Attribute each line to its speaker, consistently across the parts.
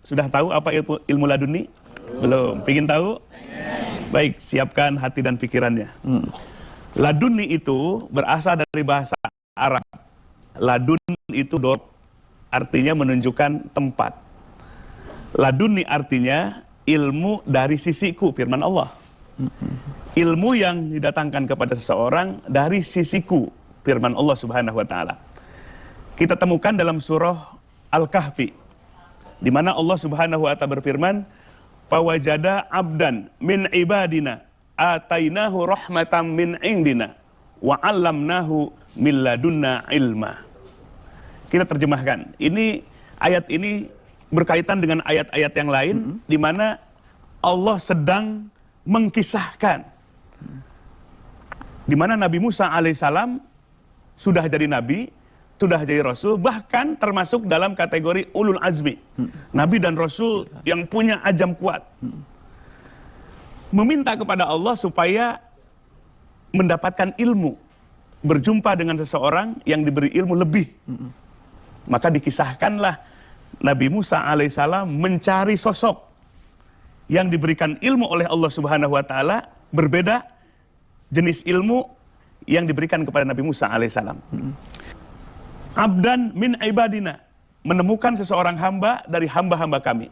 Speaker 1: Sudah tahu apa ilmu laduni? Belum. Pingin tahu? Baik, siapkan hati dan pikirannya. Laduni itu berasal dari bahasa Arab. Ladun itu artinya menunjukkan tempat. Laduni artinya ilmu dari sisiku, firman Allah. Ilmu yang didatangkan kepada seseorang dari sisiku, firman Allah Subhanahu wa taala. Kita temukan dalam surah Al-Kahfi, di mana Allah Subhanahu wa taala berfirman, "Fawajada 'abdan min ibadina atainahu rahmatan min indina wa 'allamnahu min ladunna ilma." Kita terjemahkan. Ayat ini berkaitan dengan ayat-ayat yang lain di mana Allah sedang mengkisahkan di mana Nabi Musa alaihissalam sudah jadi nabi, sudah jadi rasul, bahkan termasuk dalam kategori ulul azmi, nabi dan rasul yang punya azam kuat, meminta kepada Allah supaya mendapatkan ilmu, berjumpa dengan seseorang yang diberi ilmu lebih. Maka dikisahkanlah Nabi Musa alaihissalam mencari sosok yang diberikan ilmu oleh Allah Subhanahu wa taala, berbeda jenis ilmu yang diberikan kepada Nabi Musa alaihissalam. Abdan min ibadina, menemukan seseorang hamba dari hamba-hamba kami.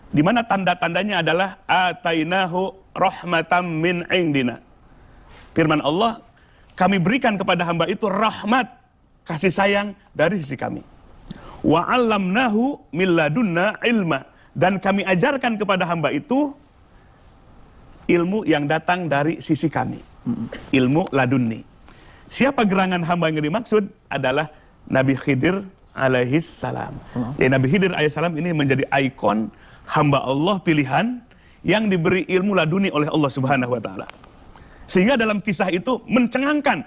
Speaker 1: Di mana tanda-tandanya adalah atainahu rahmatan min indina. Firman Allah, kami berikan kepada hamba itu rahmat, kasih sayang dari sisi kami. Wa 'allamnahu min ladunna ilma, dan kami ajarkan kepada hamba itu ilmu yang datang dari sisi kami. Ilmu ladunni. Siapa gerangan hamba yang dimaksud? Adalah Nabi Khidir alaihis salam. Jadi Nabi Khidir alaihis salam ini menjadi ikon hamba Allah pilihan yang diberi ilmu laduni oleh Allah Subhanahu wa taala. Sehingga dalam kisah itu mencengangkan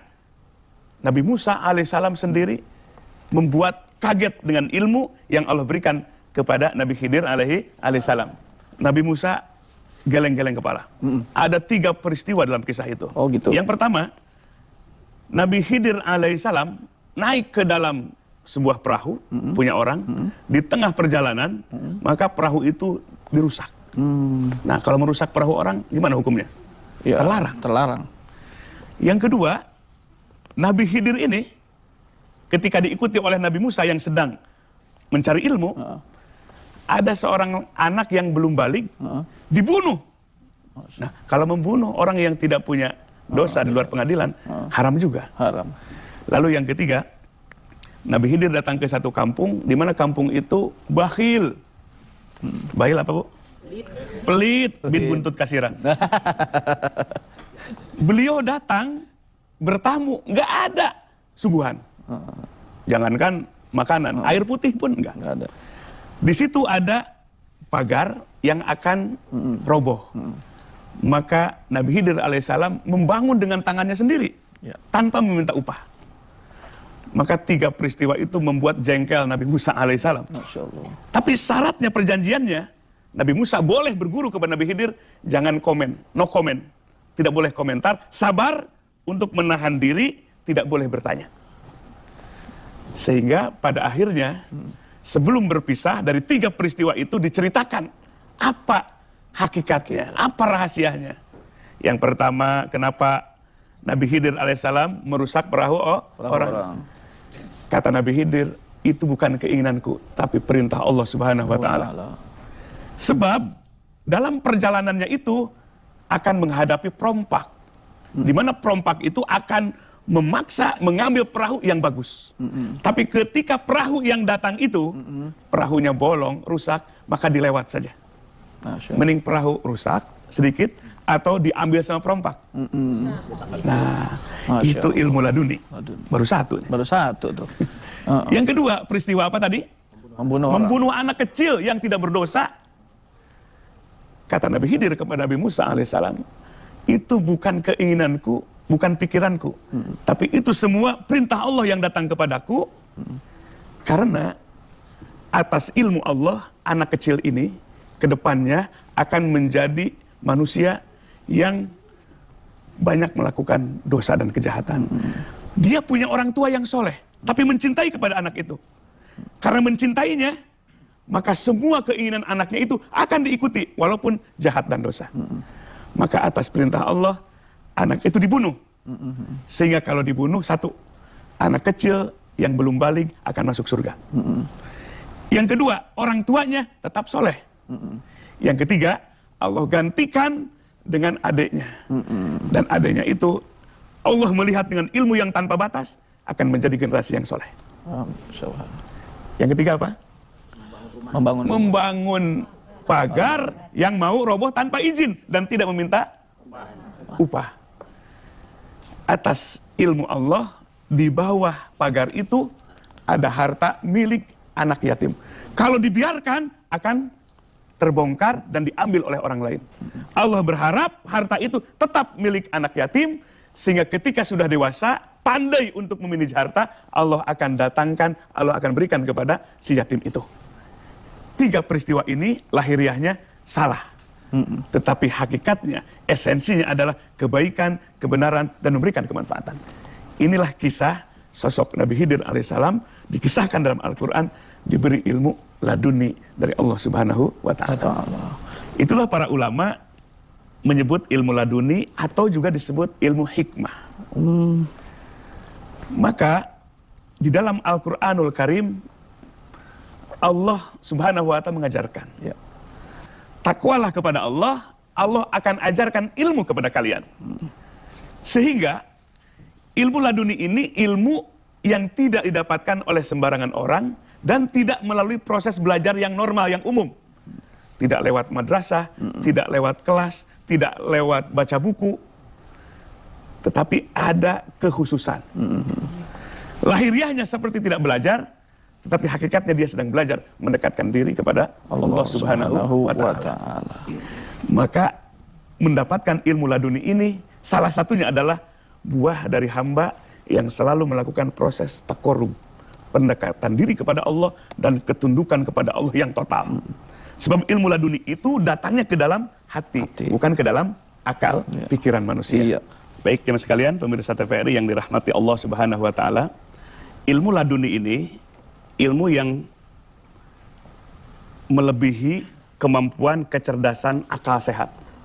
Speaker 1: Nabi Musa alaihissalam sendiri, membuat kaget dengan ilmu yang Allah berikan kepada Nabi Khidir alaihissalam. Nabi Musa geleng-geleng kepala. Ada 3 peristiwa dalam kisah itu.
Speaker 2: Oh gitu.
Speaker 1: Yang pertama, Nabi Khidir alaihissalam naik ke dalam sebuah perahu punya orang. Di tengah perjalanan, maka perahu itu dirusak. Nah, kalau merusak perahu orang, gimana hukumnya?
Speaker 2: Ya,
Speaker 1: terlarang.
Speaker 2: Terlarang.
Speaker 1: Yang kedua, Nabi Khidir ini ketika diikuti oleh Nabi Musa yang sedang mencari ilmu, ada seorang anak yang belum balik, dibunuh. Nah, kalau membunuh orang yang tidak punya dosa di luar pengadilan, haram juga.
Speaker 2: Haram.
Speaker 1: Lalu yang ketiga, Nabi Khidir datang ke satu kampung, di mana kampung itu bakhil. Bakhil apa, Bu? Pelit, bin buntut kasiran. Beliau datang bertamu, nggak ada suguhan. Jangankan makanan, air putih pun nggak
Speaker 2: ada.
Speaker 1: Di situ ada pagar yang akan roboh. Maka Nabi Khidir alaihissalam membangun dengan tangannya sendiri, tanpa meminta upah. Maka 3 peristiwa itu membuat jengkel Nabi Musa alaihissalam.
Speaker 2: Masya Allah.
Speaker 1: Tapi syaratnya perjanjiannya, Nabi Musa boleh berguru kepada Nabi Khidir, jangan komen, no comment, tidak boleh komentar, sabar untuk menahan diri, tidak boleh bertanya. Sehingga pada akhirnya, sebelum berpisah dari 3 peristiwa itu diceritakan apa hakikatnya, apa rahasianya. Yang pertama, kenapa Nabi Khidir alaihissalam merusak perahu orang. Kata Nabi Khidir, itu bukan keinginanku, tapi perintah Allah Subhanahu wa taala. Sebab dalam perjalanannya itu akan menghadapi perompak. Di mana perompak itu akan memaksa mengambil perahu yang bagus. Tapi ketika perahu yang datang itu, perahunya bolong, rusak, maka dilewat saja. Mending perahu rusak sedikit atau diambil sama perompak. Nah, itu ilmu laduni. Baru satu.
Speaker 2: Baru satu tuh.
Speaker 1: Yang kedua, peristiwa apa tadi? Membunuh anak kecil yang tidak berdosa. Kata Nabi Khidir kepada Nabi Musa alaihissalam, itu bukan keinginanku, bukan pikiranku, tapi itu semua perintah Allah yang datang kepadaku. Karena atas ilmu Allah, anak kecil ini kedepannya akan menjadi manusia yang banyak melakukan dosa dan kejahatan. Dia punya orang tua yang soleh, tapi mencintai kepada anak itu. Karena mencintainya, maka semua keinginan anaknya itu akan diikuti walaupun jahat dan dosa. Maka atas perintah Allah, anak itu dibunuh. Sehingga kalau dibunuh, satu, anak kecil yang belum balik akan masuk surga. Yang kedua, orang tuanya tetap soleh. Yang ketiga, Allah gantikan dengan adiknya. Dan adiknya itu Allah melihat dengan ilmu yang tanpa batas akan menjadi generasi yang soleh. Yang ketiga apa? Membangun pagar yang mau roboh tanpa izin dan tidak meminta upah. Atas ilmu Allah, di bawah pagar itu ada harta milik anak yatim. Kalau dibiarkan akan terbongkar dan diambil oleh orang lain. Allah berharap harta itu tetap milik anak yatim, sehingga ketika sudah dewasa, pandai untuk memanage harta, Allah akan datangkan, Allah akan berikan kepada si yatim itu. 3 peristiwa ini lahiriahnya salah. Tetapi hakikatnya, esensinya adalah kebaikan, kebenaran, dan memberikan kemanfaatan. Inilah kisah sosok Nabi Khidir alaihissalam, dikisahkan dalam Al-Quran, diberi ilmu laduni dari Allah Subhanahu wa Ta'ala. Itulah para ulama menyebut ilmu laduni atau juga disebut ilmu hikmah. Maka di dalam Al-Quranul Karim, Allah Subhanahu wa Ta'ala mengajarkan, takwalah kepada Allah, Allah akan ajarkan ilmu kepada kalian. Sehingga ilmu laduni ini ilmu yang tidak didapatkan oleh sembarangan orang dan tidak melalui proses belajar yang normal, yang umum. Tidak lewat madrasah, tidak lewat kelas, tidak lewat baca buku, tetapi ada kekhususan. Lahiriahnya seperti tidak belajar, tetapi hakikatnya dia sedang belajar mendekatkan diri kepada Allah Subhanahu wa Ta'ala. Maka mendapatkan ilmu laduni ini salah satunya adalah buah dari hamba yang selalu melakukan proses taqarrub, pendekatan diri kepada Allah dan ketundukan kepada Allah yang total. Sebab ilmu laduni itu datangnya ke dalam hati. Bukan ke dalam akal, pikiran manusia. Baik jemaah sekalian, pemirsa TVRI yang dirahmati Allah Subhanahu wa Ta'ala, ilmu laduni ini ilmu yang melebihi kemampuan kecerdasan akal sehat.